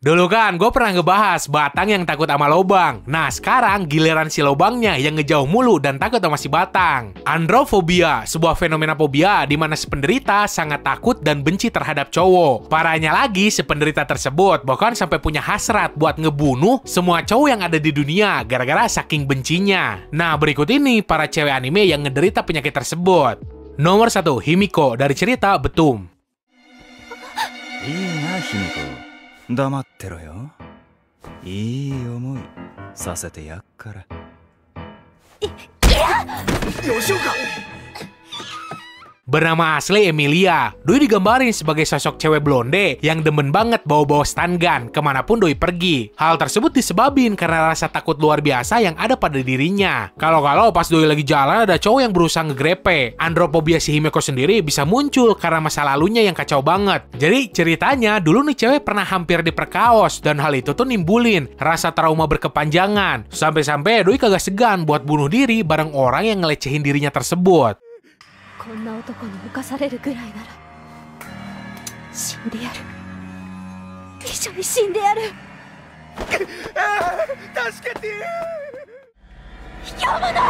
Dulu kan gue pernah ngebahas batang yang takut sama lobang. Nah sekarang giliran si lobangnya yang ngejauh mulu dan takut sama si batang. Androfobia, sebuah fenomena fobia di mana si penderita sangat takut dan benci terhadap cowok. Parahnya lagi, si penderita tersebut bahkan sampai punya hasrat buat ngebunuh semua cowok yang ada di dunia gara-gara saking bencinya. Nah berikut ini para cewek anime yang ngederita penyakit tersebut. Nomor 1, Himiko dari cerita Betum. Iya, Himiko. 黙ってろよ。いい思いさせてやっから。吉岡。 Bernama asli Emilia, Doi digambarin sebagai sosok cewek blonde yang demen banget bawa-bawa stun gun kemanapun Doi pergi. Hal tersebut disebabin karena rasa takut luar biasa yang ada pada dirinya. Kalau pas Doi lagi jalan ada cowok yang berusaha ngegrepe. Androfobia si Himeko sendiri bisa muncul karena masa lalunya yang kacau banget. Jadi ceritanya dulu nih cewek pernah hampir diperkaos dan hal itu tuh nimbulin rasa trauma berkepanjangan. Sampai-sampai Doi kagak segan buat bunuh diri bareng orang yang ngelecehin dirinya tersebut. こんな男に侵されるぐらいなら死んでやる。一緒に死んでやる。助けて。やめな。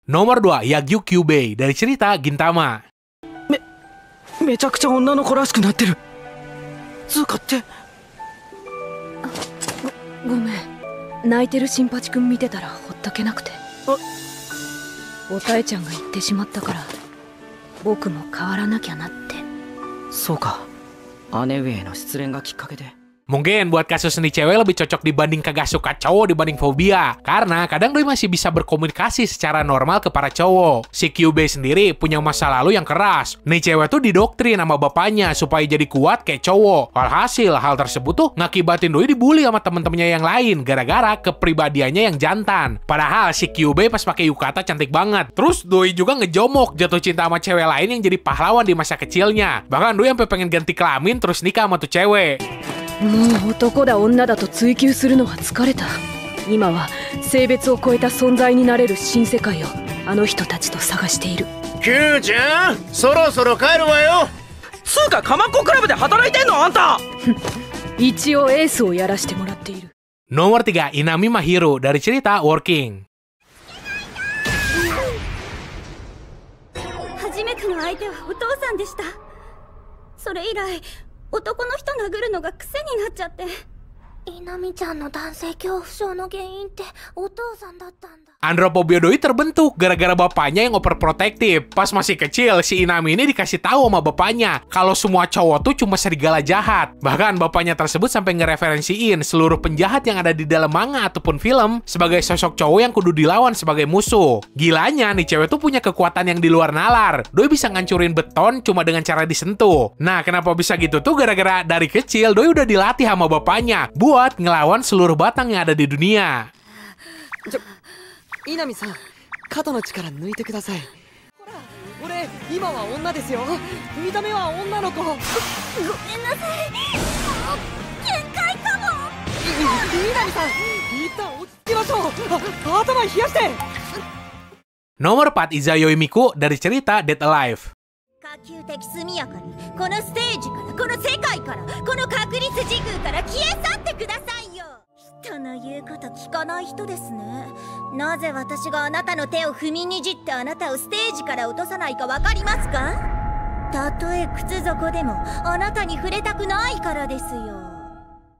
Nomor 2, Yagyu Kyubei dari cerita Gintama. めちゃくちゃ女の子らしくなってる。つうかって。ごめん。泣いてる新八くん見てたらほっとけなくて。おたえちゃんが言ってしまったから僕も変わらなきゃなって。そうか。姉上への失恋がきっかけで。 Mungkin buat kasus nih cewek lebih cocok dibanding kagak suka cowok dibanding fobia. Karena kadang Doi masih bisa berkomunikasi secara normal ke para cowok. Si Kyubei sendiri punya masa lalu yang keras. Nih cewek tuh didoktrin sama bapaknya supaya jadi kuat kayak cowok. Walhasil hal tersebut tuh ngakibatin Doi dibully sama temen-temennya yang lain gara-gara kepribadiannya yang jantan. Padahal si Kyubei pas pakai yukata cantik banget. Terus Doi juga ngejomok jatuh cinta sama cewek lain yang jadi pahlawan di masa kecilnya. Bahkan Doi sampai pengen ganti kelamin terus nikah sama tuh cewek. もう男だ女だと追求するのは疲れた。今は性別を超えた存在になれる新世界をあの人たちと探している。キューちゃん、そろそろ帰るわよ。つうか鎌っ子クラブで働いてんのあんた。一応エースをやらしてもらっている。 Nomor 3, Inami Mahiro dari cerita Working. 初めての相手はお父さんでした。それ以来男の人殴るのが癖になっちゃって。稲美ちゃんの男性恐怖症の原因ってお父さんだったんだ。 Androfobia Doi terbentuk gara-gara bapaknya yang overprotective. Pas masih kecil, si Inami ini dikasih tahu sama bapaknya kalau semua cowok tuh cuma serigala jahat. Bahkan bapaknya tersebut sampai ngereferensiin seluruh penjahat yang ada di dalam manga ataupun film sebagai sosok cowok yang kudu dilawan sebagai musuh. Gilanya nih cewek tuh punya kekuatan yang di luar nalar. Doi bisa ngancurin beton cuma dengan cara disentuh. Nah kenapa bisa gitu tuh gara-gara dari kecil Doi udah dilatih sama bapaknya buat ngelawan seluruh batang yang ada di dunia. 稲見さん、肩の力抜いてください。ほら、俺今は女ですよ。見た目は女の子。ごめんなさい。限界かも。稲見さん、一旦落ち着きましょう。頭冷やして。 Nomor 4, Izayoi Miku dari cerita Dead Alive. 可及的速やかにこのステージからこの世界からこの確率時空から消え去ってくださいよ。人の言うこと聞かない人ですね。なぜ私があなたの手を踏みにじってあなたをステージから落とさないかわかりますか？たとえ靴底でもあなたに触れたくないからですよ。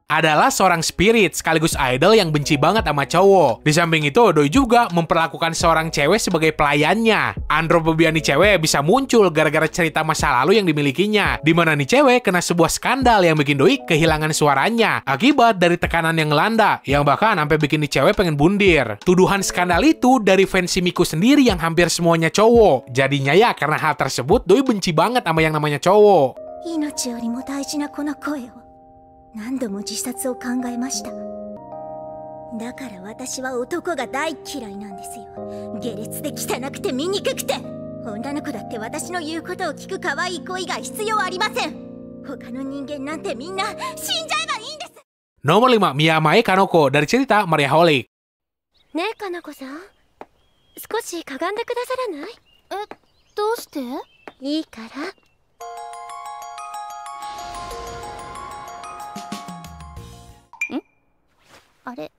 Adalah seorang spirit sekaligus idol yang benci banget sama cowok. Di samping itu, Doi juga memperlakukan seorang cewek sebagai pelayannya. Androfobia nih cewek bisa muncul gara-gara cerita masa lalu yang dimilikinya. Dimana nih cewek kena sebuah skandal yang bikin Doi kehilangan suaranya akibat dari tekanan yang melanda, yang bahkan sampai bikin nih cewek pengen bundir. Tuduhan skandal itu dari fans Miku sendiri yang hampir semuanya cowok. Jadinya ya karena hal tersebut Doi benci banget sama yang namanya cowok. 命よりも大事なこの声を 何度も自殺を考えました。だから私は男が大嫌いなんですよ。下劣で汚くて醜くて。女の子だって私の言うことを聞く可愛い子以外必要ありません。他の人間なんてみんな死んじゃえばいいんです。 Nomor 5, Miyamae Kanoko dari cerita Mariaholic. ねえかなこさん、少しかがんでくださらない？どうして？いいから。あれ？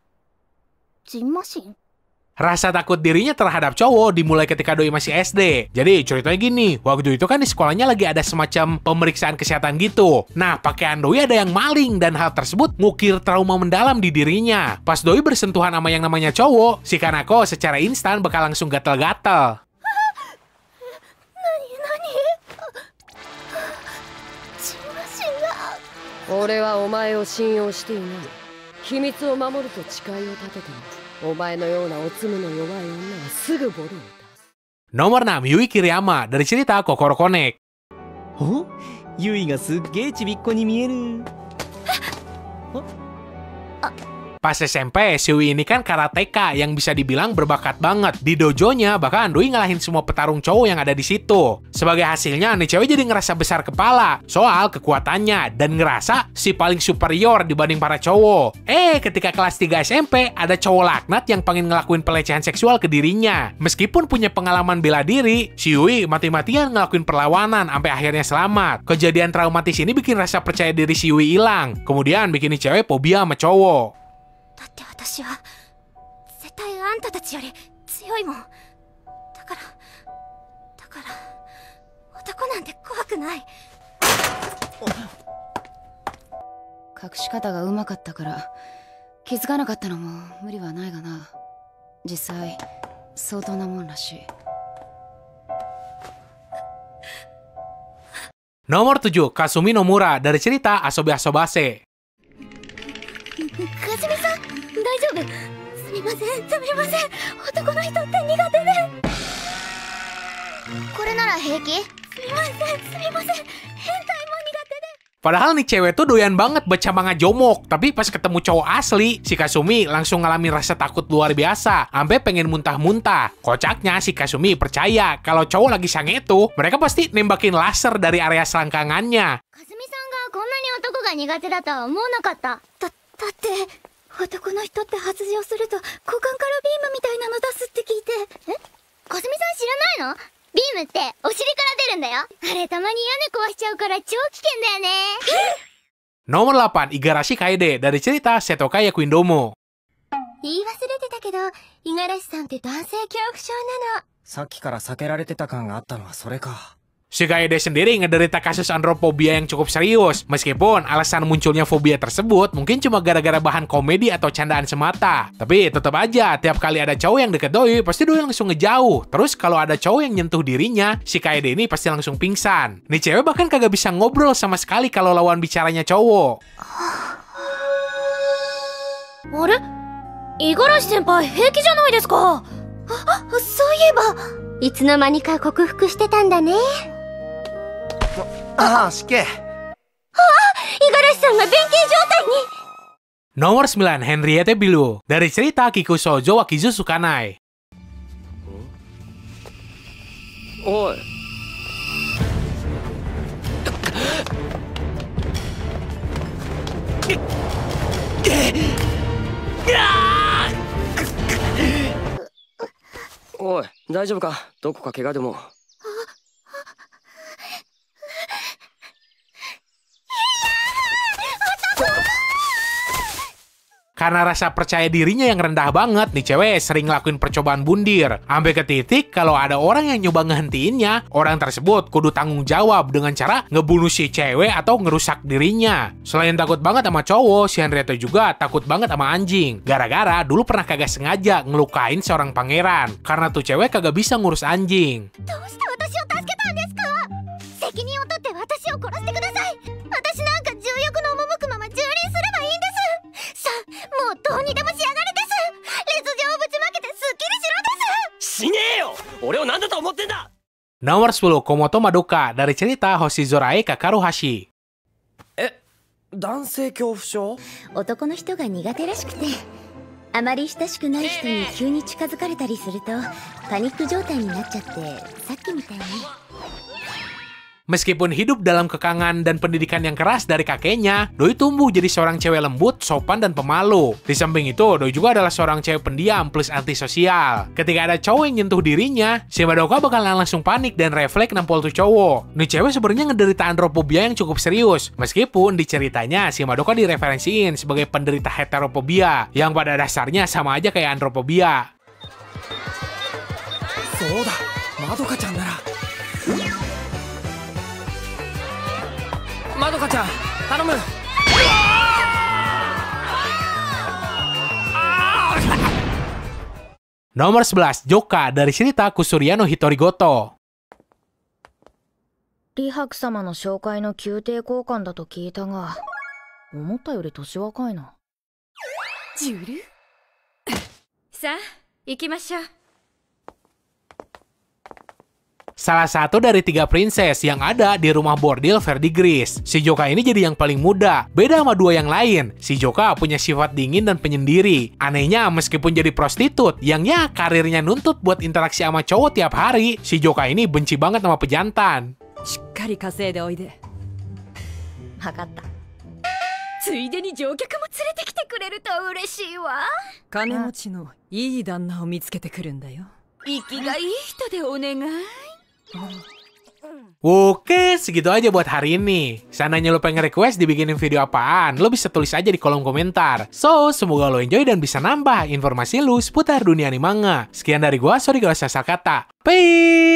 ジンマシン？ Rasa takut dirinya terhadap cowok dimulai ketika Doi masih SD. Jadi ceritanya gini, waktu itu kan di sekolahnya lagi ada semacam pemeriksaan kesehatan gitu. Nah, pakaian Doi ada yang maling dan hal tersebut ngukir trauma mendalam di dirinya. Pas Doi bersentuhan sama yang namanya cowok, si Kanako secara instan bakal langsung gatel-gatel. 俺はお前を信用していない。秘密を守ると誓いを立てても、お前のようなおつむの弱い女はすぐボロを出す。 Nomor 6, Yui Kiriyama dari cerita Kokoro Connect. お、ユイがすっげえちびっこに見える。 Pas SMP, si Yui ini kan karateka yang bisa dibilang berbakat banget. Di dojonya, bahkan Doi ngalahin semua petarung cowok yang ada di situ. Sebagai hasilnya, nih cewek jadi ngerasa besar kepala soal kekuatannya dan ngerasa si paling superior dibanding para cowok. Ketika kelas 3 SMP, ada cowok laknat yang pengen ngelakuin pelecehan seksual ke dirinya. Meskipun punya pengalaman bela diri, si Yui mati-matian ngelakuin perlawanan sampai akhirnya selamat. Kejadian traumatis ini bikin rasa percaya diri si Yui hilang. Kemudian bikin nih cewek fobia sama cowok. だって私は絶対あんたたちより強いもん。だから男なんて怖くない。隠し方がうまかったから気づかなかったのも無理はないがな。実際相当なもんらしい。 Nomor 7, Kasumi Nomura dari cerita Asobi Asobase. かすみさん、大丈夫？すみません。男の人って苦手で。これなら平気？すみません。変態も苦手で。 Padahal nih cewek tuh doyan banget baca manga jomok, tapi pas ketemu cowok asli, si Kasumi langsung ngalamin rasa takut luar biasa, sampai pengen muntah-muntah. Kocaknya si Kasumi percaya kalau cowok lagi sange itu, mereka pasti nembakin laser dari area selangkangannya. かすみさんがこんなに男が苦手だとは思わなかった。だって男の人って発情すると股間からビームみたいなの出すって聞いて。かすみさん知らないの？ビームってお尻から出るんだよ。あれたまに屋根壊しちゃうから超危険だよね。Nomor 8, Igarashi Kaede dari cerita Setoka Yakuindomo. 言い忘れてたけど、五十嵐さんって男性恐怖症なの。さっきから避けられてた感があったのはそれか。 Si Kaede sendiri ngederita kasus androphobia yang cukup serius. Meskipun alasan munculnya fobia tersebut mungkin cuma gara-gara bahan komedi atau candaan semata. Tapi tetap aja, tiap kali ada cowok yang deket Doi, pasti Doi langsung ngejauh. Terus kalau ada cowok yang nyentuh dirinya, si Kaede ini pasti langsung pingsan. Nih cewek bahkan kagak bisa ngobrol sama sekali kalau lawan bicaranya cowok. あれ？五十嵐先輩平気じゃないですか。そういえば、いつの間にか克服してたんだね。 Ah, Shike. 五十嵐さんが弁慶状態に。 Nomor 9, Henriette Bilu dari cerita Kiku Shoujo wa Kizu Sukanai. おい。おい、大丈夫か？どこか怪我でも。 Karena rasa percaya dirinya yang rendah banget, nih cewek sering ngelakuin percobaan bundir. Sampai ke titik kalau ada orang yang nyoba ngehentiinnya, orang tersebut kudu tanggung jawab dengan cara ngebunuh si cewek atau ngerusak dirinya. Selain takut banget sama cowok, si Henriette juga takut banget sama anjing. Gara-gara dulu pernah kagak sengaja ngelukain seorang pangeran. Karena tuh cewek kagak bisa ngurus anjing. どうして私を助けたんですか？責任を取って私を殺してください。私なんか重欲の赴くまま蹂躙すればいいんです。さあ、もうどうにでもしやがれです。烈状をぶちまけてすっきりしろです。死ねえよ。俺を何だと思ってんだ。 Nomor 10, Komoto Madoka dari cerita Hoshizorae Kakarohashi. 男性恐怖症？男の人が苦手らしくて、あまり親しくない人に急に近づかれたりするとパニック状態になっちゃって、さっきみたいに。Meskipun hidup dalam kekangan dan pendidikan yang keras dari kakeknya, Doi tumbuh jadi seorang cewek lembut, sopan, dan pemalu. Di samping itu, Doi juga adalah seorang cewek pendiam plus antisosial. Ketika ada cowok yang nyentuh dirinya, si Madoka bakalan langsung panik dan refleks nampol tuh cowok. Nih cewek sebenarnya ngederita andropobia yang cukup serius. Meskipun di ceritanya si Madoka direferensiin sebagai penderita heteropobia, yang pada dasarnya sama aja kayak andropobia. そうだまどかちゃんならまどかちゃん頼む Nomor 11, Joka dari cerita Kusuriya no Hitorigoto. 李白様の紹介の宮廷交換だと聞いたが、思ったより年若いな。ジュルさあ行きましょう。 Salah satu dari 3 princess yang ada di rumah bordil Verdigris. Si Joka ini jadi yang paling muda. Beda sama 2 yang lain. Si Joka punya sifat dingin dan penyendiri. Anehnya meskipun jadi prostitut, yang ya karirnya nuntut buat interaksi sama cowok tiap hari, si Joka ini benci banget sama pejantan. しっかり稼いでおいで。わかった。ついでに乗客も連れてきてくれると嬉しいわ。金持ちのいい旦那を見つけてくるんだよ。生きがいい人でお願い。 Oke, segitu aja buat hari ini. Seandainya lo pengen request dibikinin video apaan, lo bisa tulis aja di kolom komentar. So, semoga lo enjoy dan bisa nambah informasi lo seputar dunia anime manga. Sekian dari gua, sorry kalau salah kata. Peace!